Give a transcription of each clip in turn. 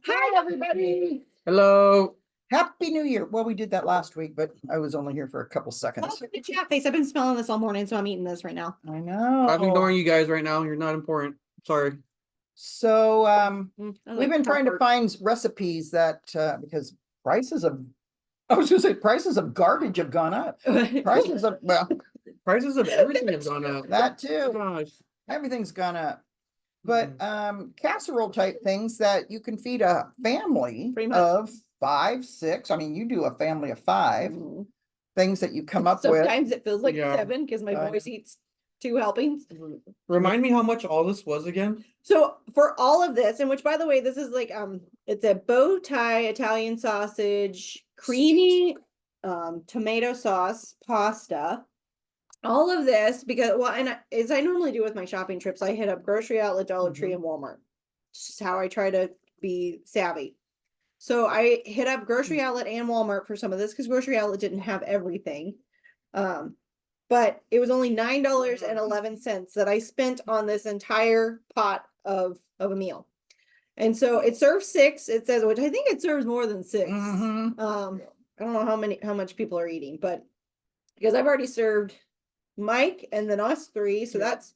Hi, everybody. Hello. Happy New Year. Well, we did that last week, but I was only here for a couple seconds. Welcome to Chat Face. I've been smelling this all morning, so I'm eating this right now. I know. I'm ignoring you guys right now. You're not important. Sorry. So, I we've like been trying to comfort. find recipes that, because I was gonna say prices of garbage have gone up. Prices of, well, Prices of everything have gone up. that too. Gosh. Everything's gone up. But, casserole type things that you can feed a family Pretty much. of 5, 6. I mean, you do a family of 5. Mhm. Things that you come up with. Sometimes it feels like Yeah. 7 because my I voice eats 2 helpings. Remind me how much all this was again? So for all of this, and which by the way, this is like it's a bow tie Italian sausage, creamy tomato sauce pasta. All of this because as I normally do with my shopping trips, I hit up grocery outlet, Dollar Tree, and Walmart. It's just how I try to be savvy. So I hit up grocery outlet and Walmart for some of this because grocery outlet didn't have everything. But it was only $9.11 that I spent on this entire pot of a meal. And so it serves 6, it says, which I think it serves more than 6. Mhm. I don't know how much people are eating, but because I've already served Mike and then us 3, so that's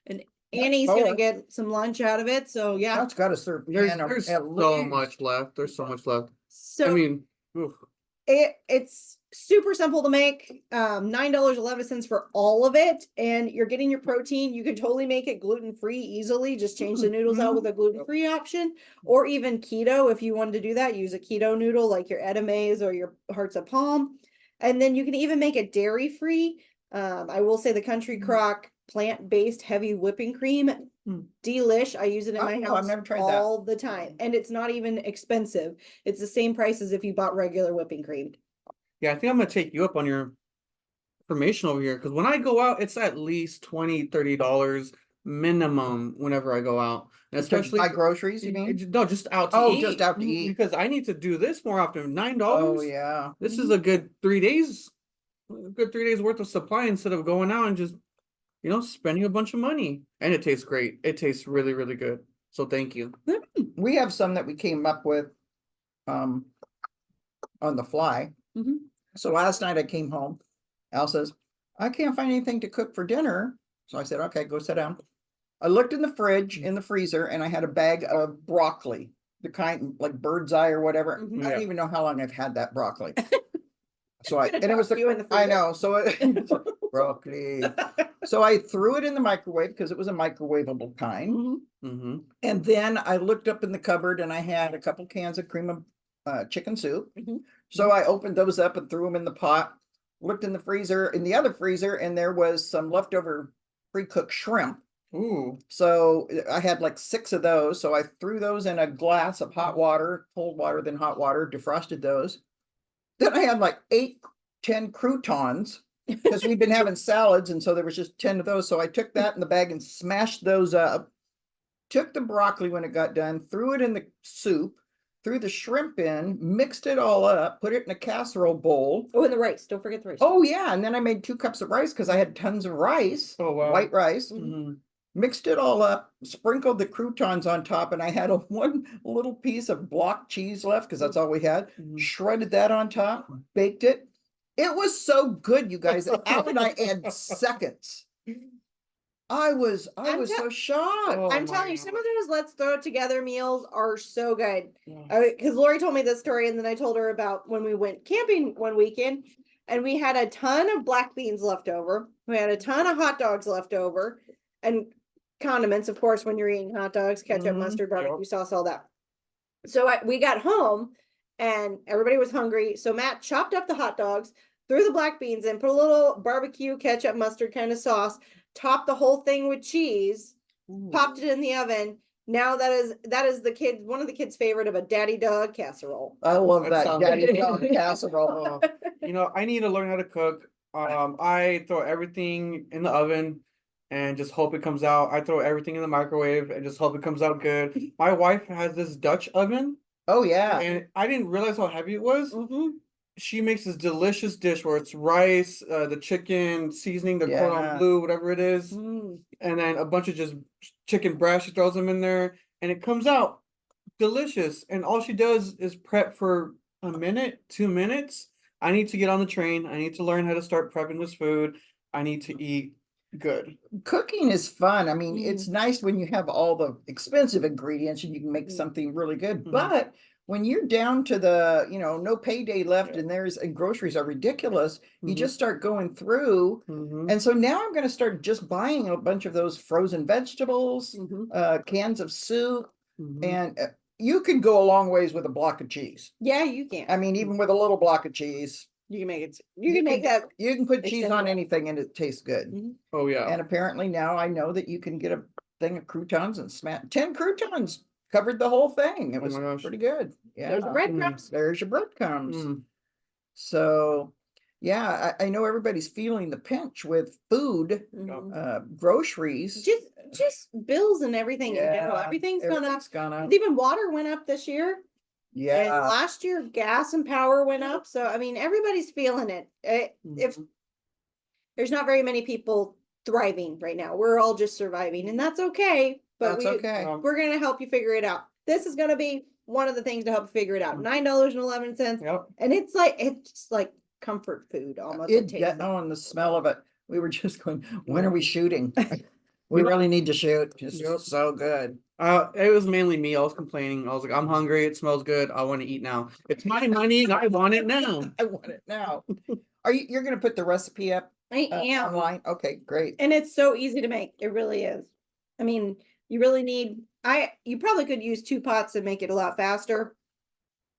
and Annie's gonna 4. get some lunch out of it. So yeah. That's gotta serve. There's Anna so at least. much left. There's so much left. So I mean, oof. it's super simple to make. $9.11 for all of it, and you're getting your protein. You can totally make it gluten-free easily. Just change the noodles out with a gluten-free option, or even keto if you wanted to do that. Use a keto noodle like your edamames or your hearts of palm, and then you can even make it dairy-free. I will say the Country Crock plant-based heavy whipping cream, delish. I use it in my Oh, I've house never tried that. all the time, and it's not even expensive. It's the same price as if you bought regular whipping cream. Yeah, I think I'm gonna take you up on your information over here because when I go out, it's at least $20-$30 minimum whenever I go out. And especially buy groceries, you mean? no, just out to Oh, eat. just out to eat. Because I need to do this more often. $9. Oh, yeah. This is a good 3 days, a good 3 days worth of supply instead of going out and just, spending a bunch of money. And it tastes great. It tastes really, really good. So thank you. We have some that we came up with on the fly. So last night I came home. Al says, I can't find anything to cook for dinner. So I said, okay, go sit down. I looked in the fridge, in the freezer, and I had a bag of broccoli, the kind like bird's eye or whatever. I Yeah. don't even know how long I've had that broccoli. So Gonna and it was toss you in the I freezer. know. So broccoli. So I threw it in the microwave because it was a microwavable kind. Mm-hmm. And then I looked up in the cupboard and I had a couple cans of cream of chicken soup. So I opened those up and threw them in the pot. Looked in the other freezer, and there was some leftover pre-cooked shrimp. Ooh. So I had like 6 of those. So I threw those in a glass of hot water, cold water, then hot water, defrosted those. Then I had like 8, 10 croutons because we'd been having salads. And so there was just 10 of those. So I took that in the bag and smashed those up. Took the broccoli when it got done, threw it in the soup, threw the shrimp in, mixed it all up, put it in a casserole bowl. Oh, and the rice. Don't forget the rice. Oh, yeah. And then I made 2 cups of rice because I had tons of rice. Oh, wow. White rice. Mm-hmm. Mixed it all up, sprinkled the croutons on top, and I had one little piece of block cheese left because that's all we had. Shredded that on top, baked it. It was so good, you guys. Al and I had seconds. I was so shocked. Oh, I'm my telling you, some God. of those let's throw it together meals are so good. Yeah. Because Lori told me this story, and then I told her about when we went camping one weekend, and we had a ton of black beans left over. We had a ton of hot dogs left over, and condiments, of course, when you're eating hot dogs, ketchup, mustard, barbecue sauce, all that. So we got home, and everybody was hungry. So Matt chopped up the hot dogs, threw the black beans in, put a little barbecue, ketchup, mustard kind of sauce, topped the whole thing with cheese, popped it in the oven. Now that is one of the kids' favorite of a Daddy Dog casserole. I love That that sounds Daddy good. Dog casserole. I need to learn how to cook. I throw everything in the oven and just hope it comes out. I throw everything in the microwave and just hope it comes out good. My wife has this Dutch oven, Oh, yeah. and I didn't realize how heavy it was. She makes this delicious dish where it's rice, the chicken seasoning, the cordon bleu, whatever it is, and then a bunch of just chicken breast. She throws them in there, and it comes out delicious. And all she does is prep for a minute, 2 minutes. I need to get on the train. I need to learn how to start prepping this food. I need to eat good. Cooking is fun. I mean, Mm. it's nice when you have all the expensive ingredients and you can make Mm. something really good. Mhm. But when you're down to the, no payday left Yeah. and groceries are ridiculous, you Mhm. just start going through. Mhm. And so now I'm going to start just buying a bunch of those frozen vegetables, Mhm. cans of soup, Mhm. and you can go a long ways with a block of cheese. Yeah, you can. I mean, even with a little block of cheese, You can make it. You can make that. you can put cheese on extendable. anything and it tastes good. Mhm. Oh yeah. And apparently now I know that you can get a thing of croutons and smash 10 croutons covered the whole thing. It Oh was my gosh. pretty good. Yeah. There's the breadcrumbs. There's your breadcrumbs. Mm. So yeah, I know everybody's feeling the pinch with food, Mhm. groceries. Just bills and everything in general. Yeah, Everything's gone up. everything's gone up. Even water went up this year. And Yeah. last year, gas and power went up. So I mean, everybody's feeling it. If Mhm. there's not very many people thriving right now, we're all just surviving, and that's okay. But That's okay. we're gonna help you figure it out. This is gonna be one of the things to help you figure it out. $9.11, Yep. and it's like comfort food almost. It tastes like. Oh, and the smell of it. We were just going, when are Yeah. we shooting? We You know- really need to shoot. It's Yep. so good. It was mainly me. I was complaining. I was like, I'm hungry. It smells good. I want to eat now. It's my money and I want it now. I want it now. You're gonna put the recipe up I am. online? Okay, great. And it's so easy to make. It really is. I mean, you really need, you probably could use 2 pots and make it a lot faster.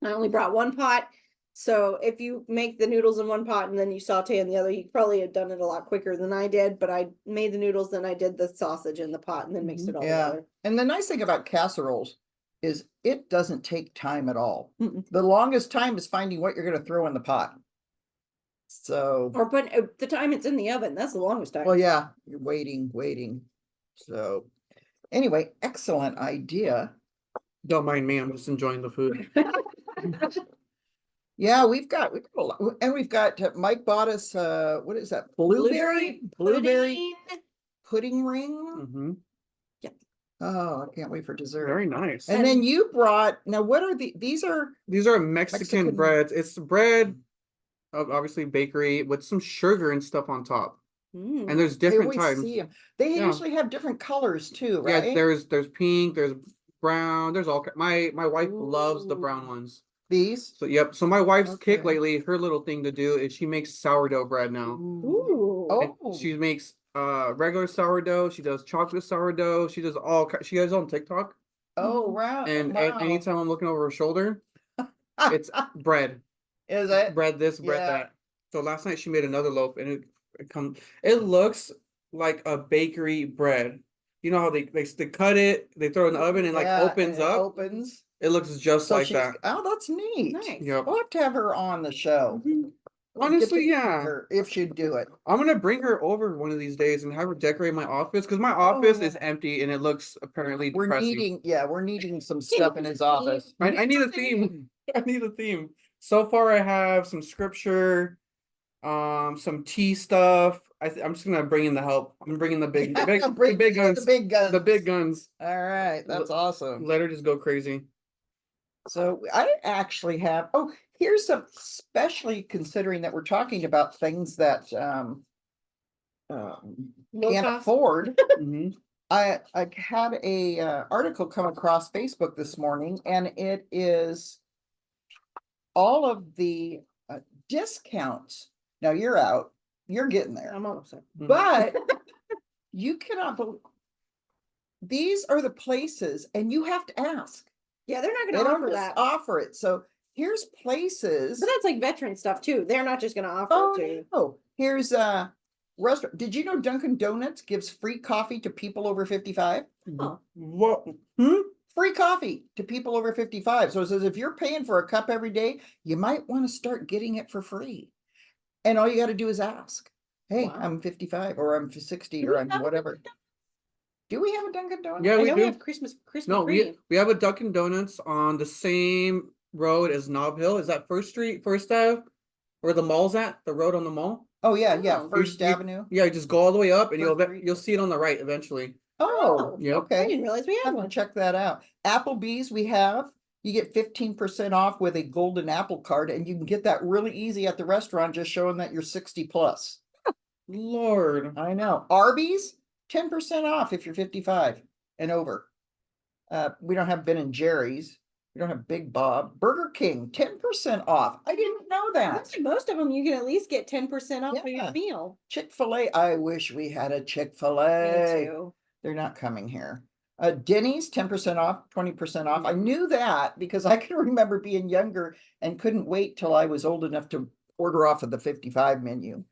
I only brought 1 pot. So if you make the noodles in 1 pot and then you saute in the other, you probably have done it a lot quicker than I did, but I made the noodles, then I did the sausage in the pot and then mixed it all Yeah. together. And the nice thing about casseroles is it doesn't take time at all. Mm-mm. The longest time is finding what you're gonna throw in the pot. So, Or put the time it's in the oven, that's the longest time. well, yeah, you're waiting. So anyway, excellent idea. Don't mind me. I'm just enjoying the food. Yeah, we've got a lot, and we've got Mike bought us what is that? Blueberry pudding. pudding ring. Hmm. Oh, I can't wait for dessert. Very nice. And then you brought, now what are these are These are Mexican Mexican- breads. It's bread, obviously bakery with some sugar and stuff on top. Mm. And there's I different always types. see 'em. They Yeah. usually have different colors too, Yeah, right? there's pink, there's brown, there's all my wife loves the brown Ooh. ones. These. So yep. So my wife's kick Okay. lately, her little thing to do is she makes sourdough bread now. Ooh. And Oh, she makes regular sourdough, she does chocolate sourdough, she does she goes on TikTok. oh, wow. And wow. anytime I'm looking over her shoulder, it's bread. Is it? Bread this, bread Yeah. that. So last night she made another loaf and it looks like a bakery bread. You know how they cut it, they throw it in the oven and like Yeah, opens and it up. Opens. It looks just So like she's, that. oh, that's neat. Nice. Yep. We'll have to have her on the show. Mhm. We'll get Honestly, to yeah. her if she'd do it. I'm gonna bring her over one of these days and have her decorate my office because my office is Oh. empty and it looks apparently We're depressing. needing some stuff in his office. I need a theme. I need a theme. So far, I have some scripture, some tea stuff. I'm just gonna bring in the help. I'm bringing the big Bring the big guns. The big guns. The big guns. All right, that's awesome. Let her just go crazy. So I actually have, here's some, especially considering that we're talking about things that Low can't cost. afford. Mhm. I had a article come across Facebook this morning, and it is all of the discounts. Now you're out, you're getting there, I'm almost there. Mhm. but you cannot believe these are the places, and you have to ask. Yeah, they're not They gonna don't offer just that. offer it. So here's places. But that's like veteran stuff too. They're not just gonna offer Oh it to you. no! Here's a restaurant. Did you know Dunkin' Donuts gives free coffee to people over 55? Oh. What? Free coffee to people over 55. So it says if you're paying for a cup every day, you might want to start getting it for free. And all you got to do is ask. Hey, Wow. I'm 55 or I'm 60 Do or we I'm have a whatever. Do we have a Dunkin' Donuts? Yeah, I we know do. we have Krispy No, Kreme. we have a Dunkin' Donuts on the same road as Nob Hill. Is that First Street, First Ave, where the mall's at? The road on the mall. Oh yeah, Oh. First You- Avenue. Yeah, just go all the way up, and First Street. you'll see it on the right eventually. Oh, Yep. I okay. didn't realize we I had have to one. check that out. Applebee's we have, you get 15% off with a golden apple card, and you can get that really easy at the restaurant, just showing that you're 60 plus. Lord. I know. Arby's, 10% off if you're 55 and over. We don't have Ben and Jerry's. We don't have Big Bob. Burger King, 10% off. I didn't know that. Most of them, you can at least get 10% off for Yeah. your meal. Chick-fil-A, I wish we had a Me Chick-fil-A. too. They're not coming here. Denny's, 10% off, 20% off. I Mhm. knew that because I can remember being younger and couldn't wait till I was old enough to order off of the 55 menu.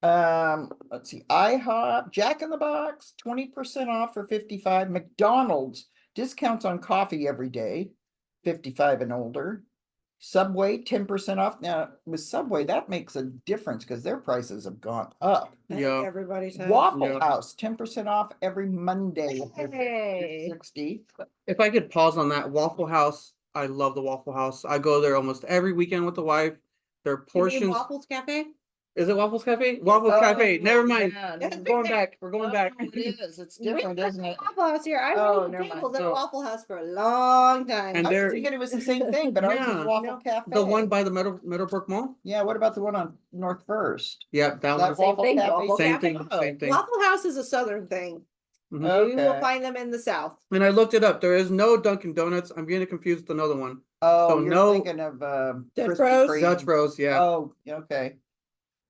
Let's see, IHOP, Jack in the Box, 20% off for 55. McDonald's, discounts on coffee every day, 55 and older. Subway, 10% off. Now, with Subway, that makes a difference because their prices have gone up. I think Yeah. everybody's had. Waffle Yeah. House, 10% off every Monday. if you're Hey. 60. If I could pause on that, Waffle House, I love the Waffle House. I go there almost every weekend with the wife. Their You mean portions. Waffles Cafe? Is it Waffles Cafe? Waffles Oh, Cafe. Never mind. yeah, That's no, We're going big back. We're going back. It is. It's We different, went isn't to it? Waffle House here. I've Oh, waited never mind. tables at So- Waffle House for a long time. And I was they're- thinking it was the same thing, but ours is Yeah. Waffle No. Cafe. The one by the Meadowbrook Mall? Yeah, what about the one on North First? Yep, that That one. Same Waffle thing, Cafe? Waffle Same Cafe. thing, Oh. same thing. Waffle House is a southern thing. Mhm. You will Okay. find them in the South. And I looked it up. There is no Dunkin' Donuts. I'm getting confused with another one. Oh, So you're no- thinking of Dutch Krispy Bros? Kreme. Dutch Bros, yeah. Oh, okay.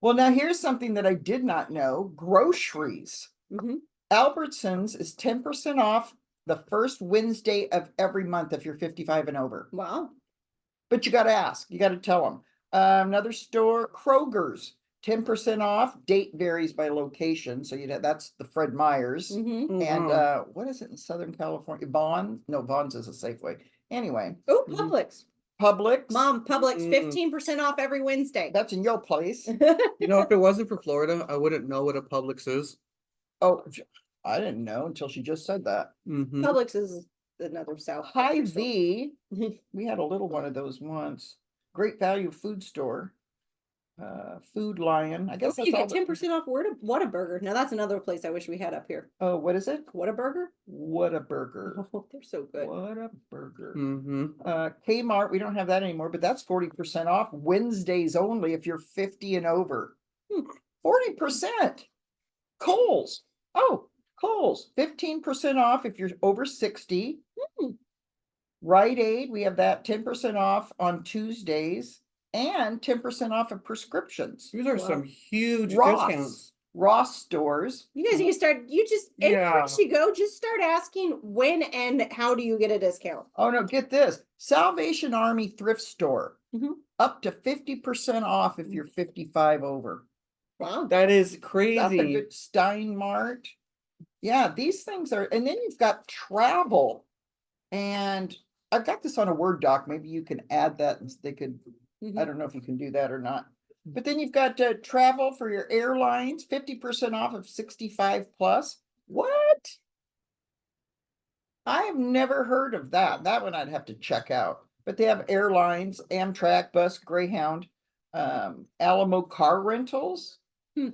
Well, now here's something that I did not know. Groceries. Mhm. Albertsons is 10% off the first Wednesday of every month if you're 55 and over. Wow. But you gotta ask, you gotta tell them. Another store, Kroger's, 10% off. Date varies by location, so that's the Fred Meyer's. Mhm. Oh, And wow. what is it in Southern California? Vons? No, Vons is a Safeway. Anyway, Oh, Mhm. Publix. Publix. Mom, Publix, Mm. 15% off every Wednesday. That's in your place. You know, if it wasn't for Florida, I wouldn't know what a Publix is. Oh, I didn't know until she just said that. Mhm. Publix is another South. Hy-Vee, we had a little one of those once. Great Value Food Store. Food Lion, I guess You that's all. get 10% off Whataburger. Now that's another place I wish we had up here. Oh, what is it? Whataburger? What a burger. Oh, they're so good. What a burger. Mhm. Kmart, we don't have that anymore, but that's 40% off Wednesdays only if you're 50 and over. 40%. Kohl's. Oh, Kohl's, 15% off if you're over 60. Hmm. Rite Aid, we have that 10% off on Tuesdays and 10% off of prescriptions. These are Wow. some huge Ross, discounts. Ross stores. You guys need to start, anywhere Yeah. you go, just start asking when and how do you get a discount? Oh no, get this. Salvation Army thrift store. Mhm. Up to 50% off if you're 55 over. Wow. That is That's a crazy. good Steinmart. Yeah, these things are, and then you've got travel. And I've got this on a Word doc. Maybe you can add that and they could, I Mhm. don't know if you can do that or not. But then you've got travel for your airlines, 50% off of 65 plus. What? I have never heard of that. That one I'd have to check out. But they have airlines, Amtrak, bus, Greyhound, Alamo car rentals, Hmm.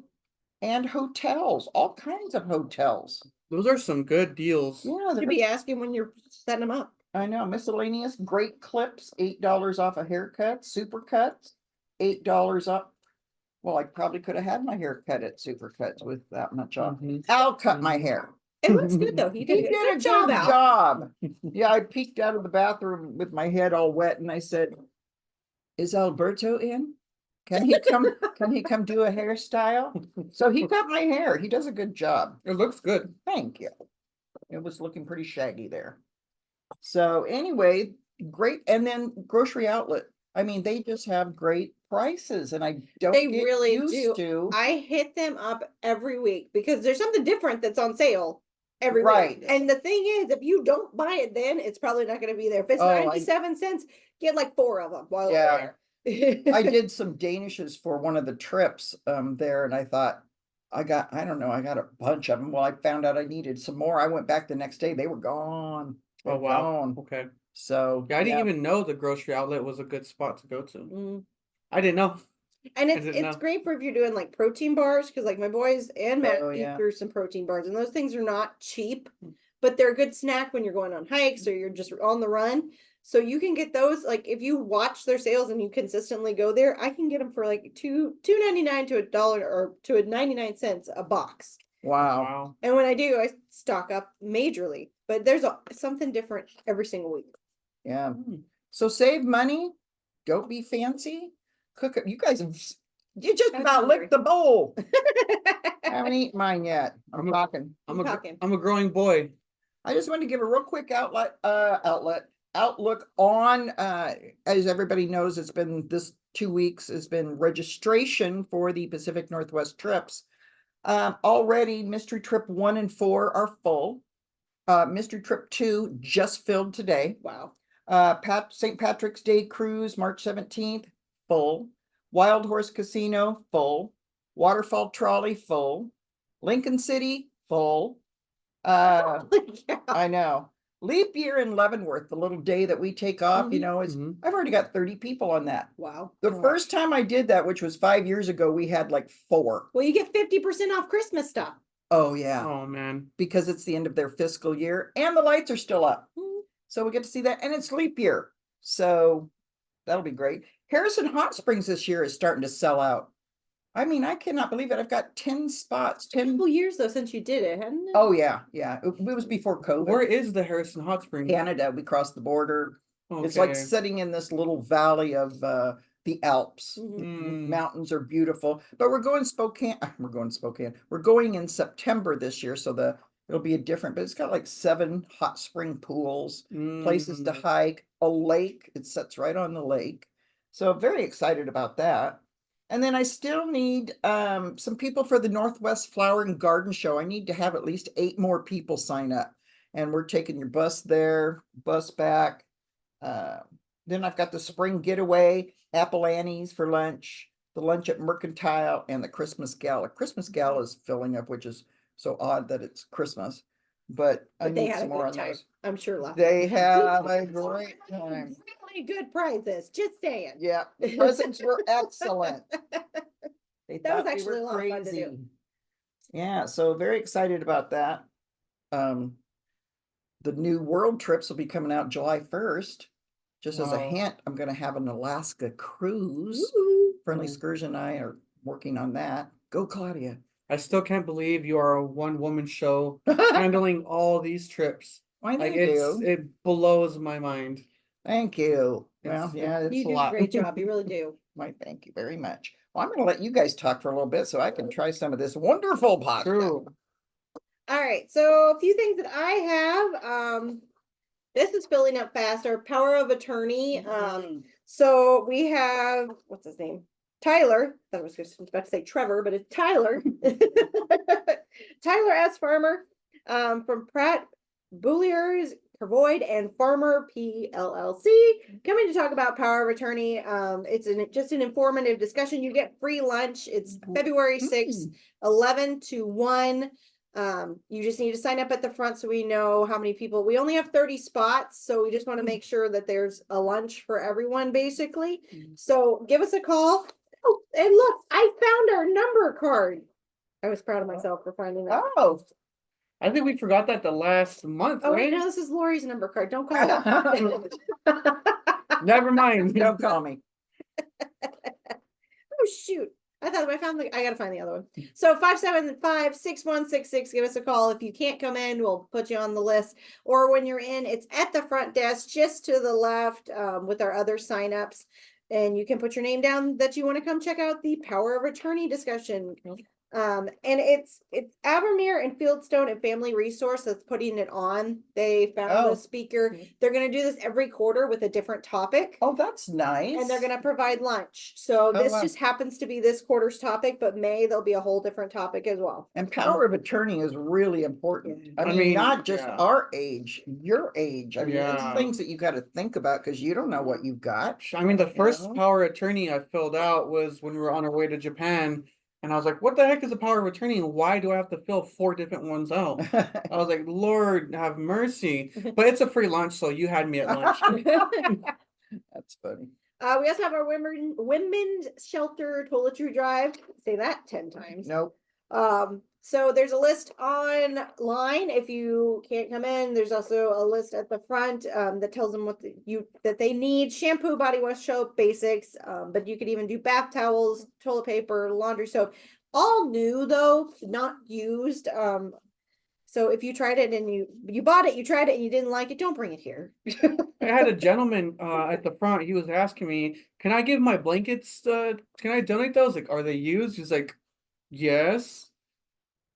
and hotels, all kinds of hotels. Those are some good deals. Yeah, You they're should be asking when you're setting them up. I know, miscellaneous, great clips, $8 off a haircut, Supercuts, $8 off. Well, I probably could have had my hair cut at Supercuts with that much off. Mhm. Al cut my hair. It looks good though. You He did a did good a job, good Al. job. Yeah, I peeked out of the bathroom with my head all wet and I said, is Alberto in? Can he come do a hairstyle? So he cut my hair. He does a good job. It looks good. Thank you. It was looking pretty shaggy there. So anyway, great. And then grocery outlet. I mean, they just have great prices and I don't They get really used do. to. I hit them up every week because there's something different that's on sale every Right. week. And the thing is, if you don't buy it then, it's probably not going to be there. If it's Oh, 97 cents, get like 4 of them while Yeah. it's there. I did some Danishes for one of the trips there and I thought, I got a bunch of them. Well, I found out I needed some more. I went back the next day. They were gone. Oh, They're wow. gone. Okay. So Yeah, I didn't even know the grocery outlet was a good spot to go to. Mm. I didn't know. And I it's didn't it's know. great for if you're doing like protein bars, because like my boys and Matt Oh, eat yeah. through some protein bars, and those things are not cheap, but they're a good snack when you're going on hikes or you're just on the run. So you can get those, like if you watch their sales and you consistently go there, I can get them for like $2.99 to $1 or to 99 cents a box. Wow. Wow. And when I do, I stock up majorly. But there's something different every single week. Yeah. Mm. So save money. Don't be fancy. Cook it. You guys have, you just I'm about hungry. licked the bowl. I haven't eaten mine yet. I'm talking. I'm talking. I'm a growing boy. I just wanted to give a real quick outlook on, as everybody knows, it's been this 2 weeks, has been registration for the Pacific Northwest trips. Already mystery trip 1 and 4 are full. Mystery trip 2 just filled today. Wow. St. Patrick's Day cruise, March 17th, full. Wild Horse Casino, full. Waterfall Trolley, full. Lincoln City, full. Yeah. I know. Leap year in Leavenworth, the little day that we take off, it's, Mhm. I've already got 30 people on that. Wow. The first time I did that, which was 5 years ago, we had like 4. Well, you get 50% off Christmas stuff. Oh, yeah. Oh man. Because it's the end of their fiscal year and the lights are still up. So we get to see that, and it's leap year. So that'll be great. Harrison Hot Springs this year is starting to sell out. I mean, I cannot believe it. I've got 10 spots, 10. Couple years though since you did it, hadn't it? Oh, yeah, yeah. It was before COVID. Where is the Harrison Hot Springs? Canada, we crossed the border. It's like sitting in this little valley of the Alps. Mhm. Mountains are beautiful, but we're going Spokane. We're going Spokane. We're going in September this year, so it'll be a different. But it's got like 7 hot spring pools, places to hike, a lake. It sits right on the lake, so very excited about that. And then I still need some people for the Northwest Flower and Garden Show. I need to have at least 8 more people sign up, and we're taking your bus there, bus back. Then I've got the spring getaway, Apple Annie's for lunch, the lunch at Mercantile, and the Christmas Gala. Christmas Gala is filling up, which is so odd that it's Christmas, but I But they need had a some more good on time. those. I'm sure last They have a great time. really good prizes. Just saying. Yeah, the presents were excellent. They That was thought we actually were a lot of fun to do. crazy. Yeah, so very excited about that. The new world trips will be coming out July 1st. Just as a Wow. hint, I'm going to have an Alaska cruise. Woo-hoo. Friendly Ooh. Excursion and I are working on that. Go, Claudia. I still can't believe you are a one-woman show handling all these trips. Why, Like thank you. it blows my mind. Thank you. Well, It's- yeah, it's You a do a lot. great job. You really do. Why, thank you very much. Well, I'm going to let you guys talk for a little bit so I can try some of this wonderful pasta. True. All right. So a few things that I have. This is filling up fast. Our power of attorney. So we have, what's his name? Tyler. I was about to say Trevor, but it's Tyler. Tyler S. Farmer from Pratt Bulliers, Pervoid, and Farmer PLLC coming to talk about power of attorney. It's just an informative discussion. You get free lunch. It's February 6th, 11 to 1. You just need to sign up at the front so we know how many people. We only have 30 spots, so we just want to make sure that there's a lunch for everyone, basically. So give us a call. Oh, and look, I found our number card. I was proud of myself for finding that. Oh. I think we forgot that the last month, Oh, wait, right? no, this is Lori's number card. Don't call it. Never mind. Don't call me. Oh, shoot. I gotta find the other one. So 575-6166, give us a call. If you can't come in, we'll put you on the list. Or when you're in, it's at the front desk, just to the left, with our other signups. And you can put your name down that you want to come check out the power of attorney discussion. And it's Abermere and Fieldstone and Family Resource that's putting it on. They found Oh. a speaker. They're going to do this every quarter with a different topic. Oh, that's nice. And they're going to provide lunch. So Oh, this wow. just happens to be this quarter's topic, but May there'll be a whole different topic as well. And power of attorney is really important. Yeah. I I mean, mean, not just yeah. our age, your age. I mean, it's Yeah. things that you got to think about because you don't know what you've got. I mean, the first know? power of attorney I filled out was when we were on our way to Japan. And I was like, what the heck is a power of attorney? And why do I have to fill 4 different ones out? I was like, Lord, have mercy. But it's a free lunch, so you had me at lunch. That's funny. We also have our women's shelter toiletry drive. Say that 10 times. Nope. So there's a list online if you can't come in. There's also a list at the front that tells them what that they need: shampoo, body wash, soap, basics. But you could even do bath towels, toilet paper, laundry soap. All new though, not used. So if you tried it and you bought it, you tried it and you didn't like it, don't bring it here. I had a gentleman at the front. He was asking me, "Can I give my blankets? Can I donate those? Like, are they used?" He's like, "Yes."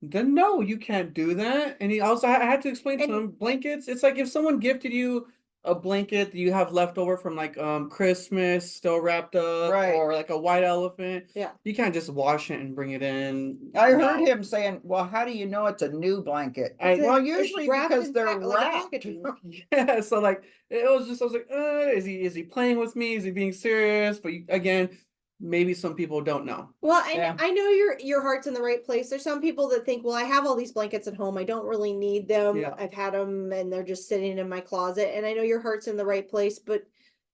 Then no, you can't do that. And he also I had to explain to And- him blankets. It's like if someone gifted you a blanket that you have left over from like Christmas still wrapped up, Right. or like a white elephant. Yeah. You can't just wash it and bring it in. I heard No. him saying, well, how do you know it's a new blanket? I- Well, It's usually wrapped because in they're like a wrapped. packaging. Yeah, so like it was just I was like, is he playing with me? Is he being serious? But again, maybe some people don't know. Well, and Yeah. I know your heart's in the right place. There's some people that think, well, I have all these blankets at home. I don't really need them. Yeah. I've had them and they're just sitting in my closet. And I know your heart's in the right place, but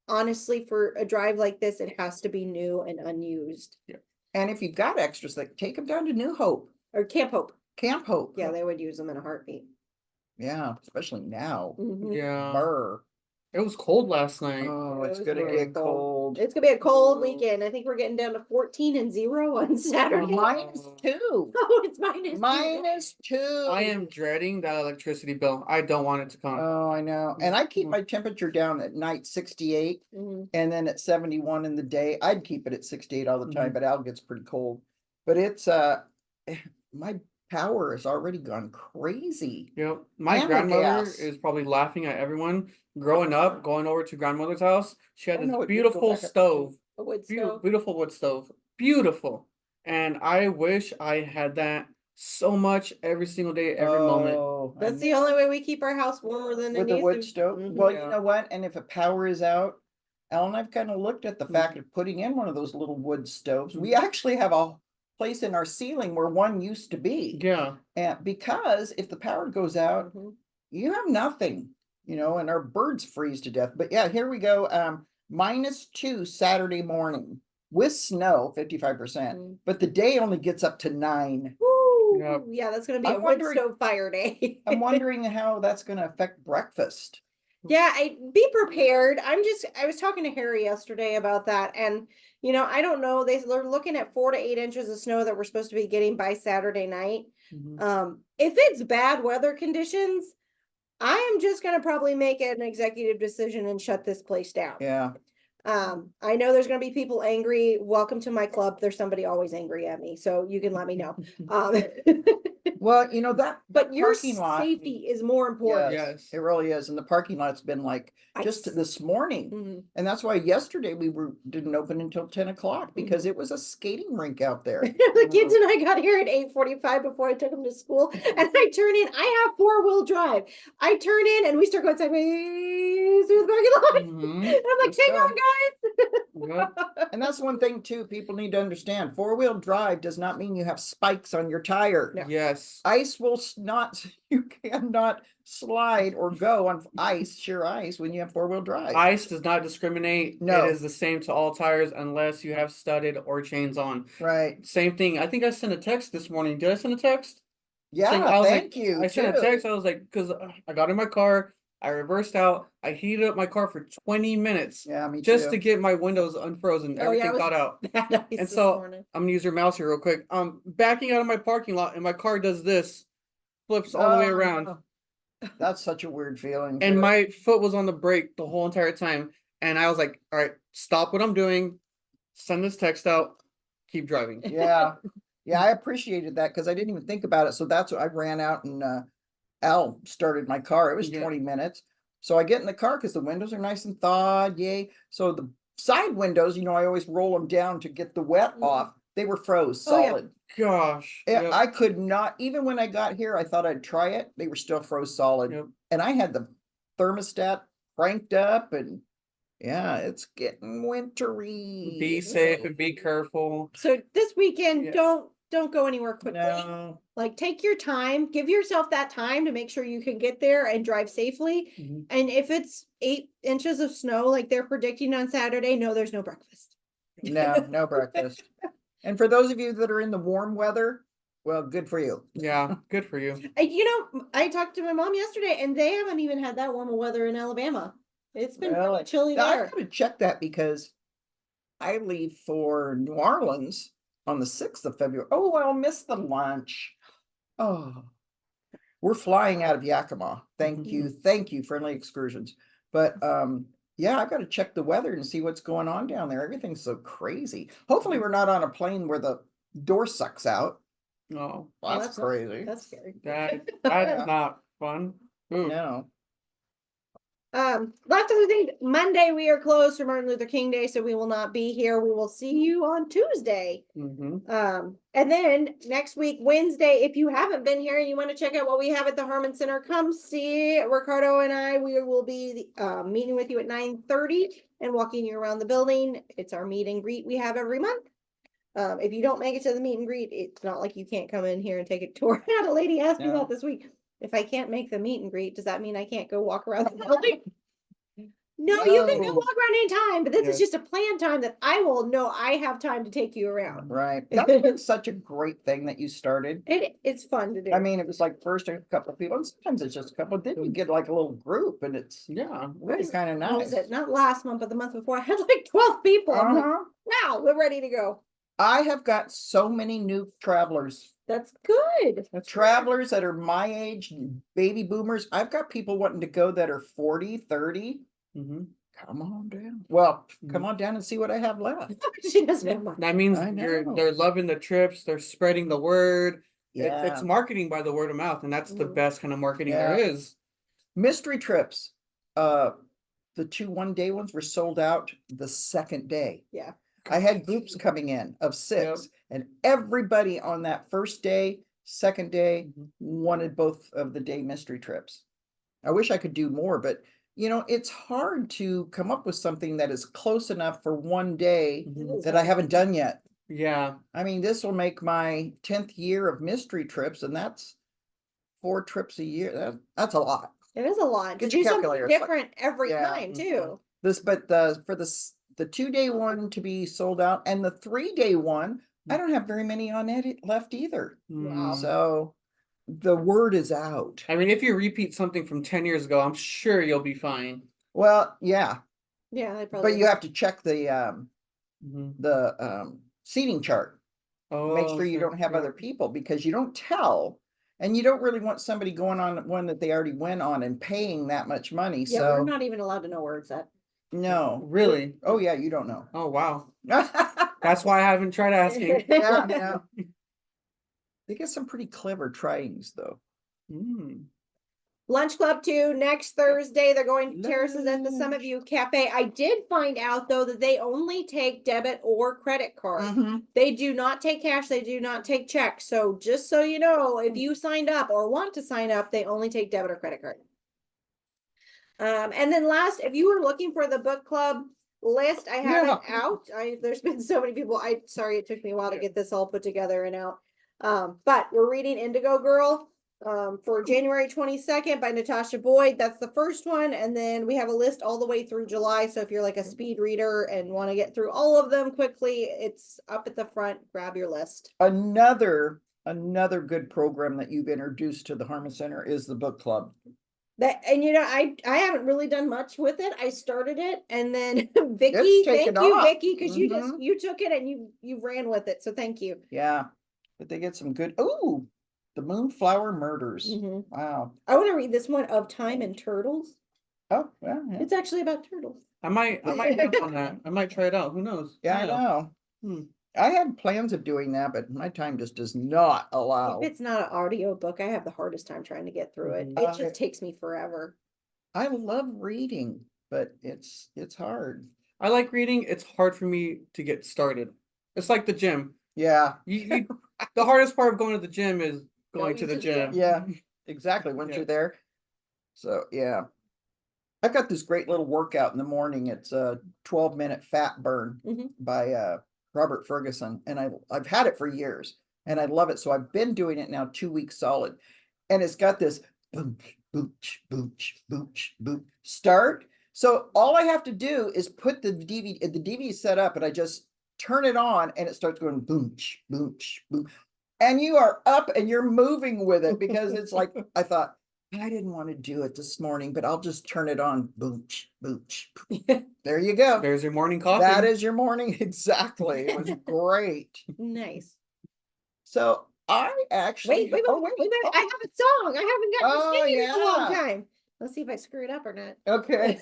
honestly, for a drive like this, it has to be new and unused. And if you've got extras, like take them down to New Hope, Or Camp Hope. Camp Hope. Yeah, they would use them in a heartbeat. Yeah, especially now. Mhm. Yeah. Burr. It was cold last night. Oh, It it's was gonna very get cold. It's gonna be a cold weekend. I think we're getting down to 14 and 0 on Saturday. -2. Oh, it's -2. -2. I am dreading that electricity bill. I don't want it to come. Oh, I know. And I keep my temperature down at night 68 Mhm. and then at 71 in the day. I'd keep it at 68 all the time, Mhm. but Al gets pretty cold. But it's my power has already gone crazy. Yep. My And the grandmother gas. is probably laughing at everyone growing up, going over to grandmother's house. She had Oh, this no, it did go beautiful back up to stove. A wood Beautiful, stove. beautiful wood stove. Beautiful. And I wish I had that so much every single day, every moment. Oh, I That's the only way we keep our house warmer than it with the needs wood to. stove. Mhm. Well, Yeah. you know what? And if a power is out, Al and I've kind of looked at the Mhm. fact of putting in one of those little wood stoves. We Mhm. actually have a place in our ceiling where one used to be. Yeah. And because if the power goes out, Mhm. you have nothing, and our birds freeze to death. But yeah, here we go. -2 Saturday morning with snow, 55%. Mm. But the day only gets up to 9. Woo! Yep. Yeah, that's gonna be I'm a wood wondering- stove fire day. I'm wondering how that's gonna affect breakfast. Yeah, be prepared. I was talking to Harry yesterday about that, and I don't know. They're looking at 4 to 8 inches of snow that we're supposed to be getting by Saturday night. Mhm. If it's bad weather conditions, I am just gonna probably make an executive decision and shut this place down. Yeah. I know there's gonna be people angry. Welcome to my club. There's somebody always angry at me, so you can let me know. Well, that But your parking lot. safety is more important. Yes. It really is. And the parking lot's been like just Ice. this morning. Mhm. And that's why yesterday we didn't open until 10 o'clock because it was a skating rink out there. The kids and I got here at 8:45 before I took them to school, and I turn in. I have 4-wheel drive. I turn in and we start going sideways through the parking lot. Mhm. And I'm like, Let's hang go. on, guys. Yep. And that's one thing too, people need to understand. 4-wheel drive does not mean you have spikes on your tire. No. Yes. Ice will not, you cannot slide or go on sheer ice when you have 4-wheel drive. Ice does not discriminate. No. It is the same to all tires unless you have studded or chains on. Right. Same thing. I think I sent a text this morning. Did I send a text? Yeah, I was thank like, you. I sent a text. I was like, because I got in my car, I reversed out, I heated up my car for 20 minutes Yeah, me just too. to get my windows unfrozen. Oh, yeah, Everything it was got out. bad ice And this so morning. I'm gonna use your mouse here real quick. Backing out of my parking lot, and my car does this, flips all the way Oh, around, no. That's such a weird feeling. and too. my foot was on the brake the whole entire time. And I was like, all right, stop what I'm doing, send this text out, keep driving. Yeah. Yeah, I appreciated that because I didn't even think about it. So that's what I ran out and Al started my car. It was Yeah. 20 minutes. So I get in the car because the windows are nice and thawed. Yay. So the side windows, I always roll them down to get the wet Mhm. off. They were froze Oh, yeah. solid. Gosh. Yeah, I could not, even when I got here, I thought I'd try it. They were still froze solid. Yep. And I had the thermostat cranked up and yeah, it's getting wintry. Be safe and be careful. So this weekend, Yeah. don't don't go anywhere quickly. No, Like, take your time, give yourself that time to make sure you can get there and drive safely. Mhm. And if it's 8 inches of snow, like they're predicting on Saturday, no, there's no breakfast. no breakfast. And for those of you that are in the warm weather, well, good for you. Yeah, good for you. I talked to my mom yesterday and they haven't even had that warm of weather in Alabama. It's been Really? pretty chilly Now, I there. gotta check that because I leave for New Orleans on the 6th of February. Oh, I'll miss the lunch. Oh, we're flying out of Yakima. Thank you, Friendly Excursions. But yeah, I've got to check the weather and see what's going on down there. Everything's so crazy. Hopefully, we're not on a plane where the door sucks out. Oh, Well, Well, that's crazy. That's scary. that's not fun. Ooh. No. Last other thing, Monday we are closed for Martin Luther King Day, so we will not be here. We will see you on Tuesday. Mhm. And then next week, Wednesday, if you haven't been here and you want to check out what we have at the Harman Center, come see Ricardo and I. We will be meeting with you at 9:30 and walking you around the building. It's our meet and greet we have every month. If you don't make it to the meet and greet, it's not like you can't come in here and take a tour. I had a lady ask me No. that this week. If I can't make the meet and greet, does that mean I can't go walk around the building? No, you can go No. walk around anytime, but this Yes. is just a planned time that I will know I have time to take you around. Right. That's been such a great thing that you started. It's fun to do. I mean, it was like first a couple of people, and sometimes it's just a couple. Then you get like a little group, and it's Yeah. really kind of What was nice. it? Not last month, but the month before. I had like 12 people. I'm like, Uh-huh. wow, we're ready to go. I have got so many new travelers. That's good. That's Travelers that are my age, baby boomers. I've got people wanting to go that are 40, 30. Mhm. Come on down. Well, come Mhm. on down and see what I have left. She doesn't have much. That means I know. they're loving the trips. They're spreading the word. Yeah. It's marketing by the word of mouth, and that's the Mhm. best kind of marketing there Yeah. is. Mystery trips. The 2 one-day ones were sold out the second day. Yeah. I had groups coming in of 6, and everybody on that first day, second day, Mhm. wanted both of the day mystery trips. I wish I could do more, but it's hard to come up with something that is close enough for one day Mhm. that I haven't done yet. Yeah. I mean, this will make my 10th year of mystery trips, and that's 4 trips a year. That's a lot. It is a lot. Get to your do something calculator. It's like- different every Yeah. time Mhm. too. But for the 2-day one to be sold out, and the 3-day one, I don't have very many on it left either. Wow. Mm. So the word is out. I mean, if you repeat something from 10 years ago, I'm sure you'll be fine. Well, yeah, Yeah, they probably but you have to check the Mhm. seating chart. Make Oh, sure you sure, don't have yeah. other people, because you don't tell, and you don't really want somebody going on one that they already went on and paying that much money. Yeah, we're So not even allowed to know where it's at. no, Really? Oh yeah, you don't know. Oh, wow. Yeah, That's why I haven't tried asking. yeah. They get some pretty clever tryings though. Mm. Lunch Club 2 next Thursday. They're going to Terraces at the Summit Lunch. View Cafe. I did find out though that they only take debit or credit card. Mhm. They do not take cash. They do not take checks. So just so you know, if you signed up or want to sign up, they only take debit or credit card. And then last, if you were looking for the book club list, I have it out. There's been so many people. Sorry it took me a while to get this all put together and out. But we're reading Indigo Girl for January 22nd by Natasha Boyd. That's the first one. And then we have a list all the way through July. So if you're like a speed reader and want to get through all of them quickly, it's up at the front. Grab your list. Another good program that you've introduced to the Harman Center is the book club. I haven't really done much with it. I started it, and then Vicky, thank taken you, off. Vicky, because Mhm. you took it and you ran with it. So thank you. Yeah, but they get some good. Ooh, the Moonflower Murders. Mhm. Wow. I want to read this one of Time and Turtles. Oh, well, yeah. It's actually about turtles. I might jump on that. I might try it out. Who knows? Yeah, I know. Hmm. I had plans of doing that, but my time just does not allow. If it's not an audio book, I have the hardest time trying to get through it. Mhm. It just takes me forever. I love reading, but it's hard. I like reading. It's hard for me to get started. It's like the gym. Yeah, You the hardest part of going to the gym is going Going to the to the gym. yeah, exactly. Once Yeah. you're there. So yeah. I've got this great little workout in the morning. It's a 12-minute fat burn Mhm. by Robert Ferguson, and I've had it for years. and I love it. So I've been doing it now 2 weeks solid, and it's got this booch, booch, booch, booch, booch start. So all I have to do is put the DVD set up, and I just turn it on, and it starts going booch, booch, booch, and you are up and you're moving with it because it's like I thought I didn't want to do it this morning, but I'll just turn it on. Booch, booch. There you go. There's your morning coffee. That is your morning. Exactly. It was great. Nice. So I actually. Wait, oh, wait, I have a song. I haven't gotten Oh, to sing it in a long yeah. time. Let's see if I screw it up or not. Okay.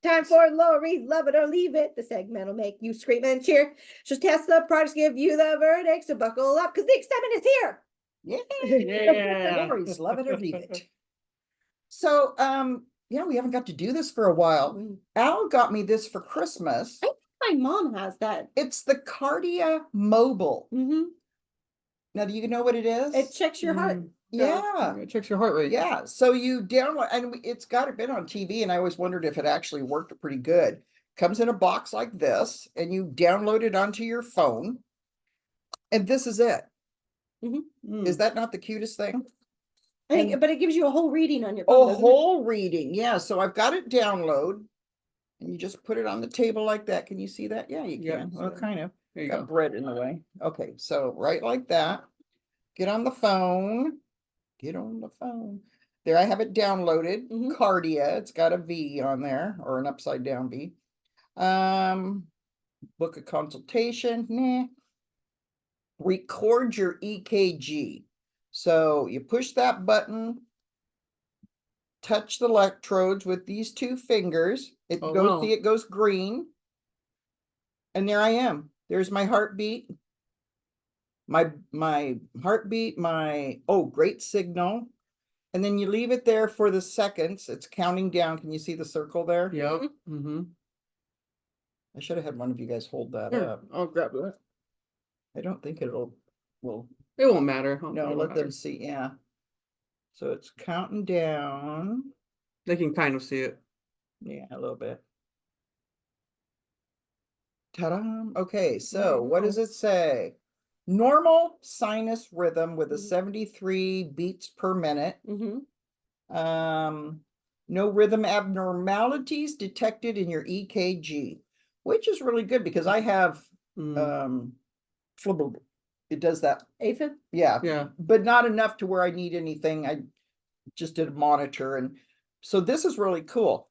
Time for Lori's Love It or Leave It. The segment will make you scream and cheer. Just test the products, give you the verdict. So buckle up because the excitement is here. Yeah. Lori's Love It or Leave It. So, yeah, we haven't got to do this for a while. Mm. Al got me this for Christmas. I think my mom has that. It's the Cardia Mobile. Mm-hmm. Now, do you know what it is? It checks your heart. Yeah. It checks your heart rate. Yeah. So you download, and it's got it been on TV, and I always wondered if it actually worked pretty good. Comes in a box like this, and you download it onto your phone, and this is it. Mm. Is that not the cutest thing? I think, but it gives you a whole reading on your phone. A doesn't it? whole reading. Yeah. So I've got it download, and you just put it on the table like that. Can you see that? Yeah, you Yeah, can. see Well, that. kind of. There you Got go. bread in the way. Okay. So right like that. Get on the phone. Get on the phone. There, I have it downloaded. Mhm. Cardia. It's got a V on there, or an upside down V. Book a consultation. Nah. Record your EKG. So you push that button, touch the electrodes with these two fingers. It Oh, goes, wow. see, it goes green. And there I am. There's my heartbeat. My heartbeat, great signal. And then you leave it there for the seconds. It's counting down. Can you see the circle there? Yep. Mm-hmm. I should have had one of you guys hold that Here, up. I'll grab that. I don't think will. It won't matter. No, It won't let matter. them see. Yeah. So it's counting down. They can kind of see it. Yeah, a little bit. Ta-da. Okay, There so you what go. does it say? Normal sinus rhythm with a Mhm. 73 beats per minute. Mm-hmm. No rhythm abnormalities detected in your EKG, which is really good because I have Mm. flibble. It does that. Aphid? Yeah, Yeah. but not enough to where I need anything. I just did a monitor, and so this is really cool.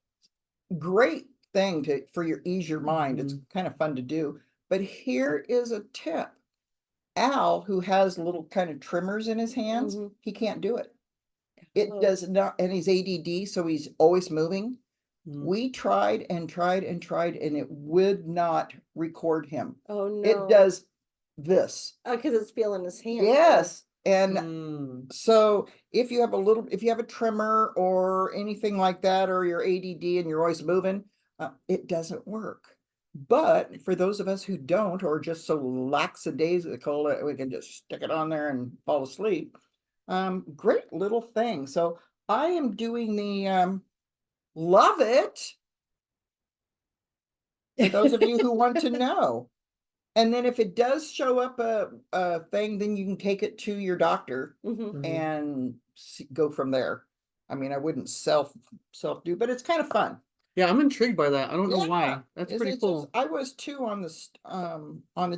Great thing for your ease your mind. It's kind of fun to do. But here is a tip. Al, who has little kind of trimmers in his hands, Mhm. he can't do it. It Oh. does not, and he's ADD, so he's always moving. Mm. We tried and tried and tried, and it would not record him. Oh no. It does this. Oh, because it's feeling his hand. Yes. And Mm. so if you have a trimmer or anything like that, or you're ADD and you're always moving, it doesn't work. But for those of us who don't, or just so lackadaisical that we can just stick it on there and fall asleep, great little thing. So I am doing the love it. For those of you who want to know. And then if it does show up a thing, then you can take it to your doctor Mm-hmm. and go from there. I mean, I wouldn't self do, but it's kind of fun. Yeah, I'm intrigued by that. I don't know Yeah, why. That's pretty cool. I was too on the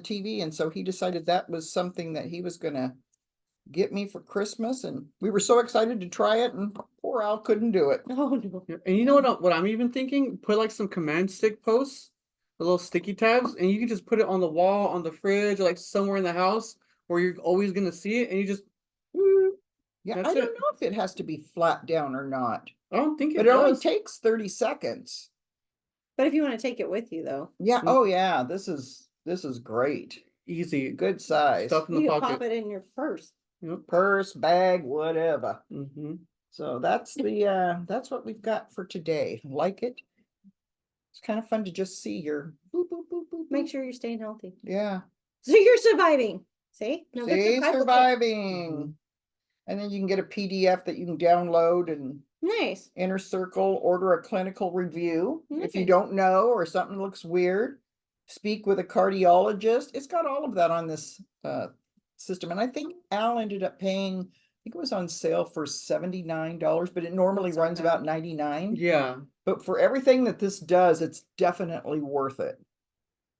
TV, and so he decided that was something that he was gonna get me for Christmas, and we were so excited to try it, and poor Al couldn't do it. Oh no. Yeah, and you know what I'm even thinking? Put like some command stick posts, the little sticky tabs, and you can just put it on the wall, on the fridge, or like somewhere in the house where you're always gonna see it, and you just Yeah, That's I don't it. know if it has to be flat down or not, I don't think but it it only does. takes 30 seconds. But if you want to take it with you, though, Yeah. Mm. Oh yeah, this is great. Easy. Good size. Stuff in you the can pocket. pop it in your purse. Yep. Purse, bag, whatever. Mm-hmm. So that's that's what we've got for today. Like it? It's kind of fun to just see your boop, boop, boop, boop, Make boop. sure you're staying healthy. Yeah. So you're surviving. See? No, good See, survival tip. surviving. Mhm. And then you can get a PDF that you can download and Nice. inner circle, order a clinical review. If you Nice. don't know or something looks weird, speak with a cardiologist. It's got all of that on this system. And I think Al ended up paying, I think it was on sale for $79, but it normally That's not runs bad. about 99. Yeah. But for everything that this does, it's definitely worth it.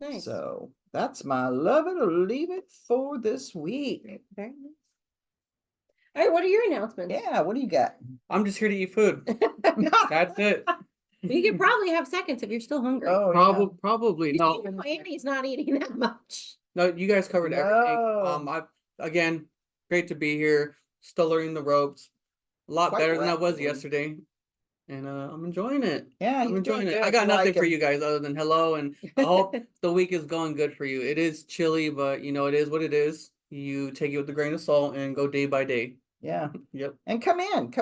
Nice. So that's my love it or leave it for this week. Very nice. All right, what are your announcements? Yeah, what do you got? I'm just here to eat food. That's it. You could probably have seconds if you're still hungry. Oh, yeah. Probably no. Annie's not eating that much. No, you guys covered everything. No. Again, great to be here. Still learning the ropes. A lot Quite better than I was rapidly. yesterday. And I'm enjoying it. Yeah, I'm he's doing enjoying it. good. I got You nothing like for him. you guys other than hello, and I hope the week is going good for you. It is chilly, but you know, it is what it is. You take it with a grain of salt and go day by day. Yeah. Yep. And come in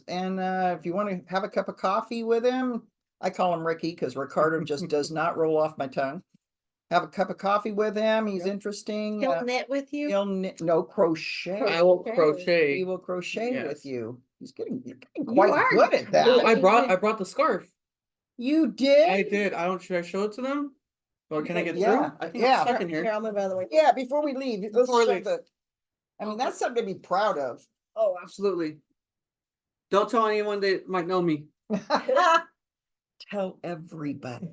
and if you want to have a cup of coffee with him, I call him Ricky because Ricardo just does not roll off my tongue. Have a cup of coffee with him. He's Yep. interesting. He'll knit with you. He'll no crochet. I will Okay. crochet. He will crochet Yes. with you. You're getting You quite are good at that. Oh, really I brought the scarf. You did? I did. Should I show it to them? Or can I get Yeah, through? I think yeah. it's stuck in here. Here, I'll move out of the way. Yeah, before we leave, let's Before show we- I mean, that's something to be proud of. Oh, absolutely. Don't tell anyone that might know me. Tell everybody.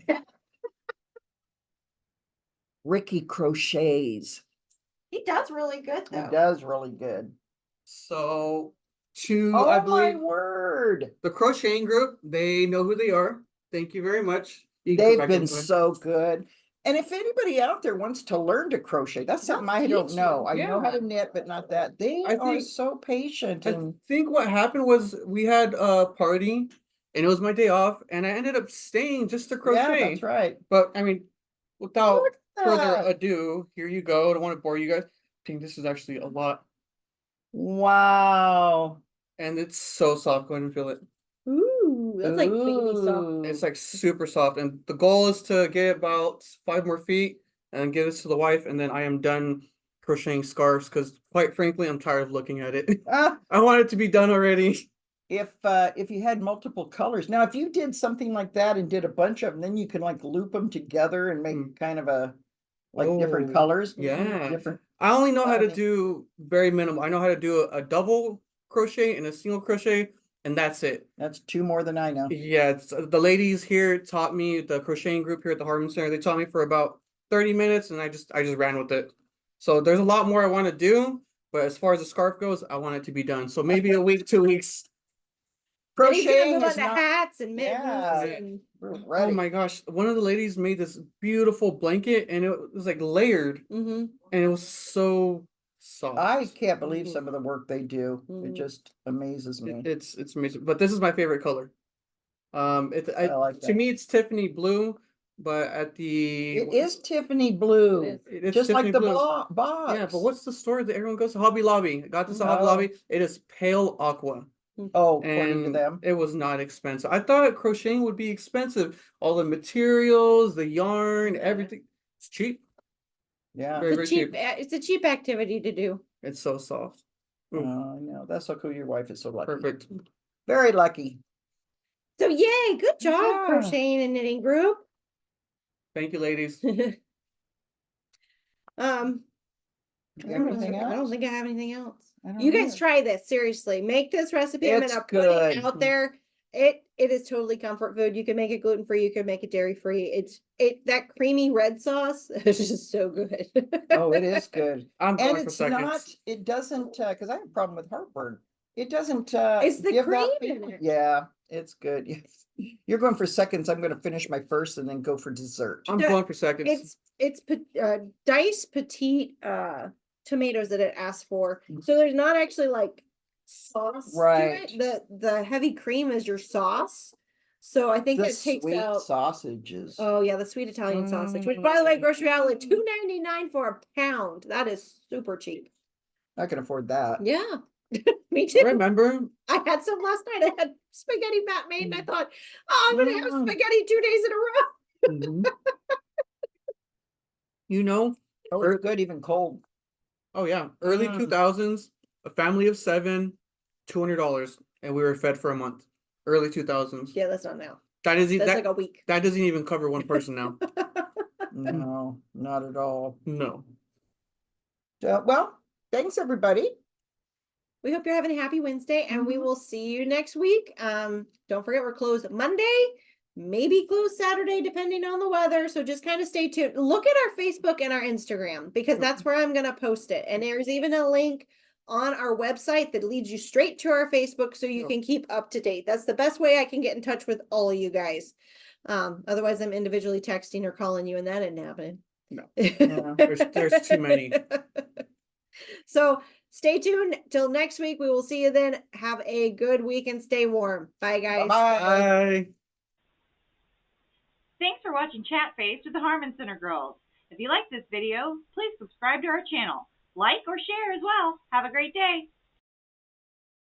Ricky crochets. He does really good He though. does really good. So I Oh my believe word. the crocheting group, they know who they are. Thank you very much. You can go They've back been inside. so good. And if anybody out there wants to learn to crochet, that's They'll something I don't teach know. you. I know how Yeah. to knit, but not that. They I are think- so patient I and think what happened was we had a party and it was my day off and I ended up staying just to yeah, crochet. that's right. But I mean, without Look at further that. ado, here you go. I don't want to bore you guys. Dang, this is actually a lot. Wow. And it's so soft. Go ahead and feel it. Ooh, that's like baby soft. Ooh. It's like super soft. And the goal is to get about 5 more feet and give this to the wife. And then I am done crocheting scarves because quite frankly, I'm tired of looking at it. Ah, I want it to be done already. if you had multiple colors. Now, if you did something like that and did a bunch of them, then you can like loop them together and make Mm. kind of a like different Oh, colors. yeah. Different. I only know how to Funny. do very minimal. I know how to do a double crochet and a single crochet, and that's it. That's two more than I know. Yeah, the ladies here taught me, the crocheting group here at the Harman Center, they taught me for about 30 minutes and I just ran with it. So there's a lot more I want to do, but as far as the scarf goes, I want it to be done. So maybe a week, 2 weeks. And he's gonna Crocheting move on is to not hats and mittens Yeah. and we're Oh ready. my gosh, one of the ladies made this beautiful blanket and it was like layered mm-hmm. and it was so soft. I can't believe some of the work they do. It Mhm. just amazes me. It's amazing, but this is my favorite color. I like To that. me it's Tiffany blue, but at the It is Tiffany blue, It is. it's just Tiffany like the blue. box. Yeah, but what's the store that everyone goes to? Hobby Lobby. I got this at Hobby No. Lobby. It is pale aqua, Oh, according to and them. it was not expensive. I thought crocheting would be expensive. All the materials, the yarn, Yeah. everything. It's cheap. Yeah. Very, very cheap. It's a cheap activity to do. It's so soft. Ooh, I know. That's so cool. Your wife is so lucky. perfect. Very lucky. So yay, good job, Yeah. crocheting and knitting group. Thank you, ladies. Do you have anything I don't else? think I have anything else. I don't You guys either. try this, seriously. Make this recipe. I'm It's gonna put it good. out there. It is totally comfort food. You can make it gluten free, you can make it dairy free. That creamy red sauce is just so good. Oh, it is good. I'm And going for it's seconds. not, it doesn't, because I have a problem with heartburn. It doesn't It's the give that cream in feeling. it. Yeah, it's good. Yes. You're going for seconds. I'm going to finish my first and then go for dessert. I'm Yeah, going for seconds. It's diced petite tomatoes that it asks for. So there's not actually like sauce Right. to it. The heavy cream is your sauce. So I think The that takes sweet out sausages. oh yeah, the sweet Italian sausage, which by the way, grocery outlet $2.99 for a pound. That is super cheap. I can afford that. Yeah. Me too. Remember, I had some last night. I had spaghetti Matt made and I thought, oh, I'm gonna have Mm. spaghetti 2 days in a row. Mhm. You know, Oh, it's good, even cold. oh yeah, early Mm. 2000s, a family of 7, $200, and we were fed for a month. Early 2000s. Yeah, that's not now. That is That's that, like a week. that doesn't even cover one person now. No, not at all. No. Well, Thanks, everybody. We hope you're having a happy Wednesday, and we Mhm. will see you next week. Don't forget we're closed Monday, maybe closed Saturday, depending on the weather. So just kind of stay tuned. Look at our Facebook and our Instagram because that's where I'm gonna post it. And there's even a link on our website that leads you straight to our Facebook so you Yep. can keep up to date. That's the best way I can get in touch with all of you guys. Otherwise I'm individually texting or calling you, and that ain't happening. No. Yeah. There's too many. So stay tuned till next week. We will see you then. Have a good week and stay warm. Bye, guys. Bye-bye. Bye. Thanks for watching Chat Face with the Harman Center girls. If you like this video, please subscribe to our channel. Like or share as well. Have a great day.